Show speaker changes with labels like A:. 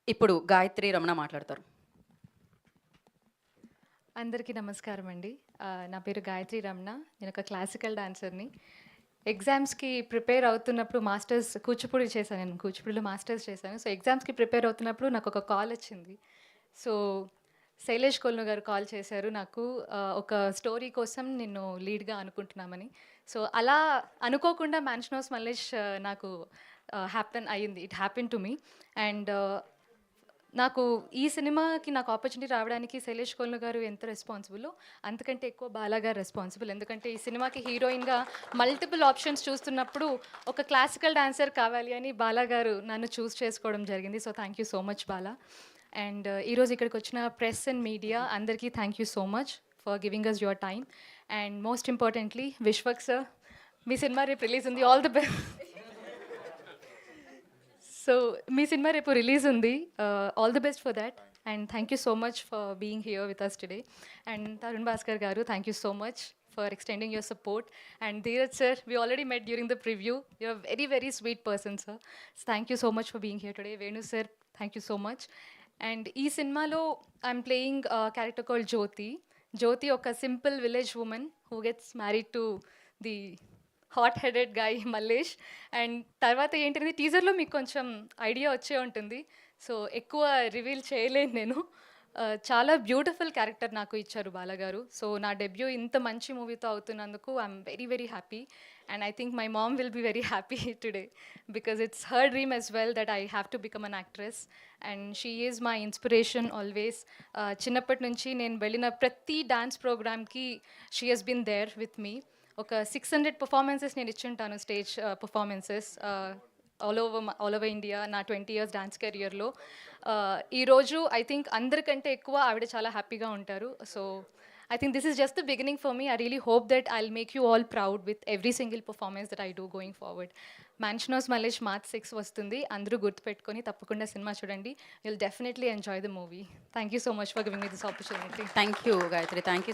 A: ఇప్పుడు గాయత్రి రమణ మాట్లాడతారు.
B: అందరికీ నమస్కారం అండి. నా పేరు గాయత్రి రమణ. నేను ఒక క్లాసికల్ డాన్సర్‌ని. ఎగ్జామ్స్‌కి ప్రిపేర్ అవుతున్నప్పుడు మాస్టర్స్ కూచిపూడి చేశాను. నేను కూచిపూడిలో మాస్టర్స్ చేశాను. సో, ఎగ్జామ్స్‌కి ప్రిపేర్ అవుతున్నప్పుడు నాకొక కాల్ వచ్చింది. సో, శైలేష్ కొల్లు గారు కాల్ చేశారు నాకు. ఒక స్టోరీ కోసం నిన్ను లీడ్‌గా అనుకుంటున్నామని. సో, అలా అనుకోకుండా 'మ్యాన్షన్ హౌస్ మల్లేష్' నాకు హ్యాపెన్ అయింది. It happen to me. And నాకు ఈ సినిమాకి నాకు ఆపర్చునిటీ రావడానికి శైలేష్ కొల్లు గారు ఎంత రెస్పాన్సిబులో అంతకంటే ఎక్కువ బాలా గారు రెస్పాన్సిబుల్. ఎందుకంటే ఈ సినిమాకి హీరోయిన్‌గా మల్టిపుల్ ఆప్షన్స్ చూస్తున్నప్పుడు ఒక క్లాసికల్ డాన్సర్ కావాలి అని బాలా గారు నన్ను చూస్ చేసుకోవడం జరిగింది. So, thank you so much Bala. And ఈరోజు ఇక్కడికి వచ్చిన ప్రెస్ అండ్ మీడియా అందరికీ thank you so much for giving us your time. And most importantly Vishwak sir, మీ సినిమా రేపు రిలీజ్ ఉంది. All the best. సో మీ సినిమా రేపు రిలీజ్ ఉంది. All the best for that and thank you so much for being here with us today. And Tarun Bhaskar garu, thank you so much for extending your support. And Dheeraj sir, we already met during the preview. You're a very, very sweet person, sir. So thank you so much for being here today. Venu sir, thank you so much. And ee cinema I'm playing a character called Jyoti. Jyoti oka simple village woman who gets married to the hot headed guy Mallesh. And తర్వాత ఏంటిది టీజర్లో మీకు కొంచెం idea వచ్చే ఉంటుంది. So ఎక్కువ reveal చేయలేను నేను. చాలా బ్యూటిఫుల్ క్యారెక్టర్ నాకు ఇచ్చారు బాలగారు. సో నా డెబ్యూ ఇంత మంచి మూవీతో అవుతున్నందుకు I'm very very happy. And I think my mom will be very happy today because it's her dream as well that I have to become an actress. And she is my inspiration always. చిన్నప్పటి నుంచి నేను వెళ్ళిన ప్రతి dance ప్రోగ్రామ్కి she has been there with me. ఒక 600 performances నేను ఇచ్చుంటాను, stage performances all over India నా 20 ఇయర్స్ డాన్స్ కెరియర్లో. ఈరోజు ఐ థింక్ అందరికంటే ఎక్కువ ఆవిడ చాలా హ్యాపీగా ఉంటారు. So I think this is just the beginning for me. I really hope that I will make you all proud with every single performance that I do going forward. Mansion house Mallesh March 6 వస్తుంది. అందరూ గుర్తుపెట్టుకొని తప్పకుండా cinema చూడండి. Will definitely enjoy the movie. Thank you so much for giving me this opportunity.
A: Thank you Gayatri. Thank you so